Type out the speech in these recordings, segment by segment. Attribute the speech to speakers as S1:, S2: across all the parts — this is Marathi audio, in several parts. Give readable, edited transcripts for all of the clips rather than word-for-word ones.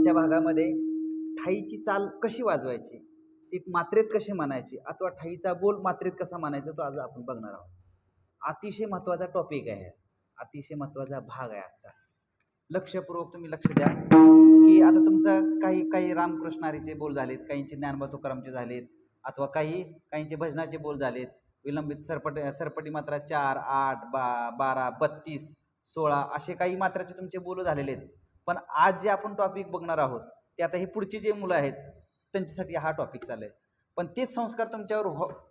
S1: आजच्या भागामध्ये ठाईची चाल कशी वाजवायची, ती मात्रेत कशी म्हणायची अथवा ठाईचा बोल मात्रेत कसा म्हणायचा तो आज आपण बघणार आहोत. अतिशय महत्त्वाचा टॉपिक आहे, अतिशय महत्त्वाचा भाग आहे आजचा. लक्षपूर्वक तुम्ही लक्ष द्या की आता तुमचं काही रामकृष्ण हरीचे बोल झालेत, काहींचे ज्ञानोबा तुकारामचे झालेत अथवा काहींचे भजनाचे बोल झालेत. विलंबित सरपटी मात्रा 4, 8, 12, 32, 16 असे काही मात्राचे तुमचे बोल झालेले आहेत. पण आज जे आपण टॉपिक बघणार आहोत ते आता हे पुढचे जे मुलं आहेत त्यांच्यासाठी हा टॉपिक चालेल. पण तेच संस्कार तुमच्यावर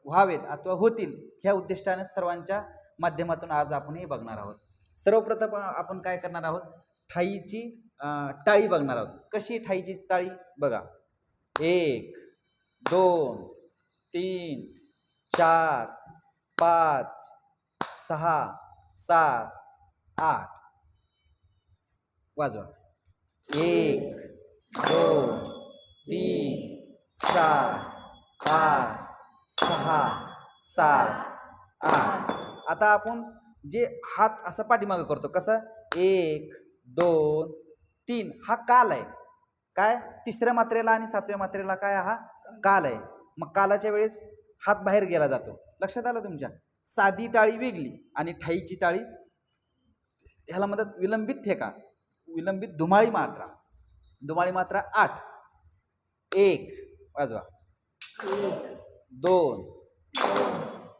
S1: व्हावेत अथवा होतील ह्या उद्दिष्टाने सर्वांच्या माध्यमातून आज आपण हे बघणार आहोत. सर्वप्रथम आपण काय करणार आहोत, ठाईची टाळी बघणार आहोत. कशी ठाईची टाळी बघा. 1, 2, 3, 4, 5, 6, 7, 8 वाजवा. 1, 2, 3, 4, 5, 6, 7, 8. आता आपण जे हात असं पाठीमागं करतो कसं 1, 2, 3 हा काल आहे. काय तिसऱ्या मात्रेला आणि 7व्या मात्रेला काय हा काल आहे. मग कालाच्या वेळेस हात बाहेर गेला जातो. लक्षात आलं तुमच्या. साधी टाळी वेगळी आणि ठाईची टाळी ह्याला म्हणतात विलंबित ठेका, विलंबित धुमाळी मात्रा. धुमाळी मात्रा 8. 1 वाजवा. 2,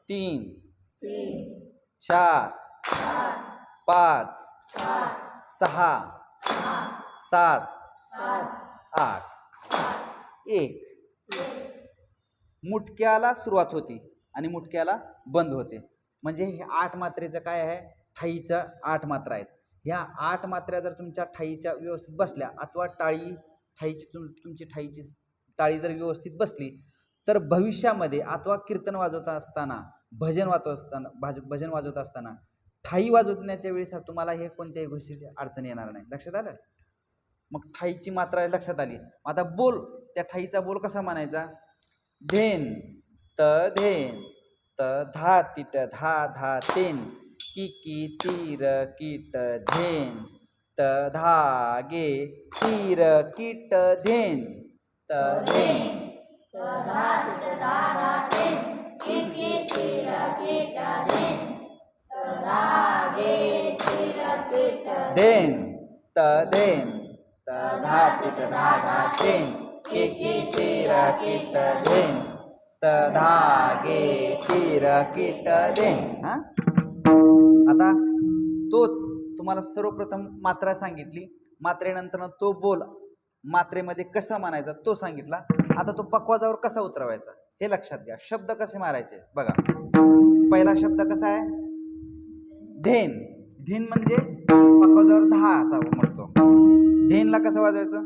S1: 3, 4, 5, 6, 7, 8. 1 मुटक्याला सुरुवात होती आणि मुटक्याला बंद होते. म्हणजे हे 8 मात्रेचं काय आहे, ठाईच्या 8 मात्रा आहेत. ह्या 8 मात्रा जर तुमच्या ठाईच्या व्यवस्थित बसल्या अथवा तुमची ठाईची टाळी जर व्यवस्थित बसली तर भविष्यामध्ये अथवा कीर्तन वाजवत असताना, भजन वाजवत असताना ठाई वाजवण्याच्या वेळेस तुम्हाला हे कोणत्याही गोष्टीची अडचण येणार नाही. लक्षात आलं. मग ठाईची मात्रा लक्षात आली. आता बोल, त्या ठाईचा बोल कसा म्हणायचा. धेन त धेन त धा तिट धा धा तेन की तीर कीट धेन त धा गे तीर कीट धेन त धेन धेन त धेन त धा तिट धा धा तेन की तीर कीट धेन त धा गे तीर कीट धेन. आता तोच तुम्हाला सर्वप्रथम मात्रा सांगितली, मात्रेनंतर तो बोल मात्रेमध्ये कसा म्हणायचा तो सांगितला. आता तो पकवाजावर कसा उतरवायचा हे लक्षात घ्या. शब्द कसे मारायचे बघा. पहिला शब्द कसा आहे, धेन. धेन म्हणजे पकवाजावर 10 असा उमटतो. धेनला कसं वाजवायचं,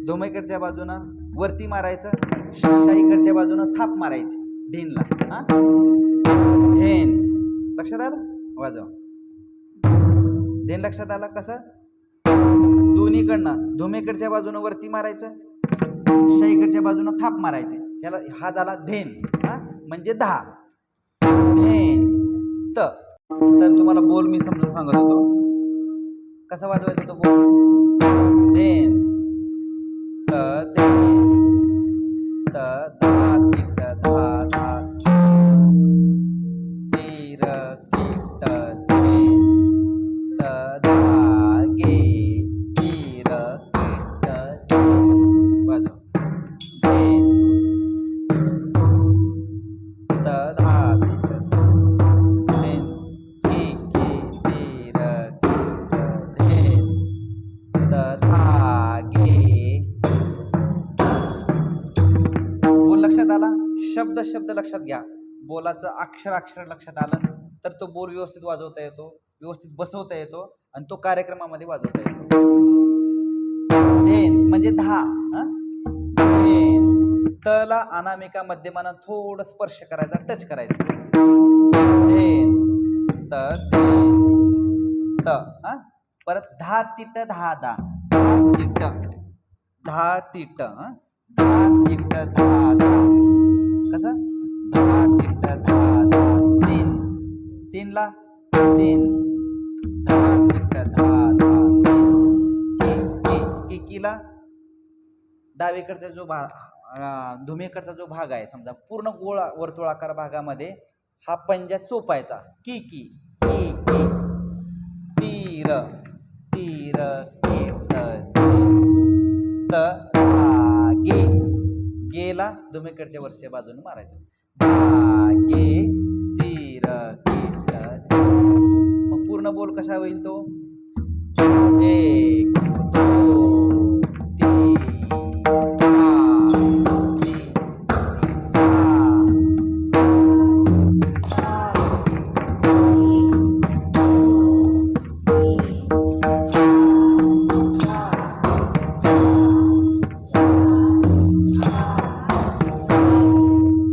S1: धोमेकडच्या बाजूनं वरती मारायचं, शाईकडच्या बाजूनं थाप मारायची धेनला. धेन लक्षात आलं, वाजवा. धेन लक्षात आलं कसं, दोन्हीकडनं धोमेकडच्या बाजूनं वरती मारायचं, शाईकडच्या बाजूनं थाप मारायचे. ह्याला हा झाला धेन. म्हणजे 10. धेन तर तुम्हाला बोल मी समजून सांगत होतो कसा वाजवायचा तो बोल. धेन त धेन त धा तिट धा धा तीर कीट धेन त धा गे तीर कीट धेन. वाजव. धेन त धा तिट धेन की तीर कीट धेन त धा गे. बोल लक्षात आला. शब्द लक्षात घ्या. बोलाचं अक्षर लक्षात आलं तर तो बोल व्यवस्थित वाजवता येतो, व्यवस्थित बसवता येतो आणि तो कार्यक्रमामध्ये वाजवता येतो. धेन म्हणजे 10. धेन तला अनामिका मध्यमानं थोडं स्पर्श करायचा, टच करायचा. धेन त धेन त. परत 10 तिट 10 दा 10 तिट 10 तिट 10 तिट 10 दा. कसं 10 तिट 10 दा. 3 ला 3 10 तिट 10 दा. की ढोलकीला डावीकडचा जो भाग धुमेकडचा जो भाग आहे समजा पूर्ण गोळ वर्तुळाकार भागामध्ये हा पंजा चोपायचा की की की की तीर तीर के त गे गेला धुमेकडच्या वरच्या बाजूने मारायचा गे तीर के मग पूर्ण बोल कसा होईल तो 1 2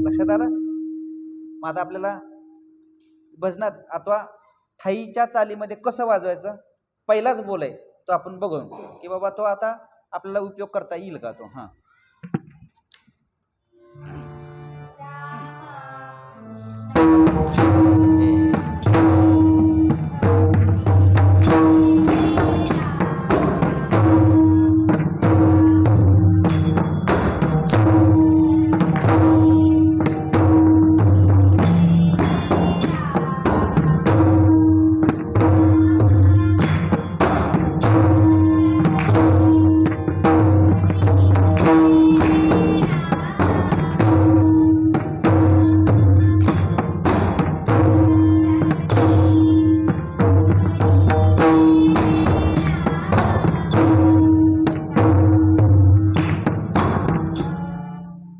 S1: लक्षात आलं. मग आता आपल्याला भजनात अथवा ठाईच्या चालीमध्ये कसं वाजवायचं पहिलाच बोल आहे तो आपण बघू की बाबा तो आता आपल्याला उपयोग करता येईल का तो. हा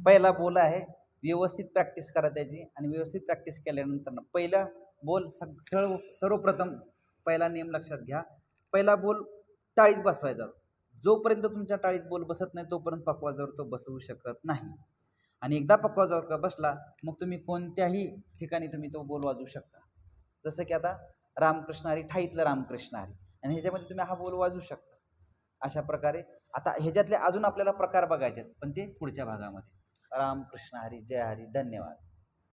S1: पहिला बोल आहे व्यवस्थित प्रॅक्टिस करा त्याची आणि व्यवस्थित प्रॅक्टिस केल्यानंतर पहिला बोल सर्वप्रथम पहिला नियम लक्षात घ्या. पहिला बोल टाळीत बसवायचा. जोपर्यंत तुमच्या टाळीत बोल बसत नाही तोपर्यंत पकवाजावर तो बसवू शकत नाही. आणि एकदा पकवाजावर बसला मग तुम्ही कोणत्याही ठिकाणी तुम्ही तो बोल वाजवू शकता. जसं की आता रामकृष्ण हरी ठाईतलं रामकृष्ण हरी आणि ह्याच्यामध्ये तुम्ही हा बोल वाजवू शकता. अशा प्रकारे आता ह्याच्यातले अजून आपल्याला प्रकार बघायचे आहेत पण ते पुढच्या भागामध्ये. रामकृष्ण हरी जय हरी. धन्यवाद.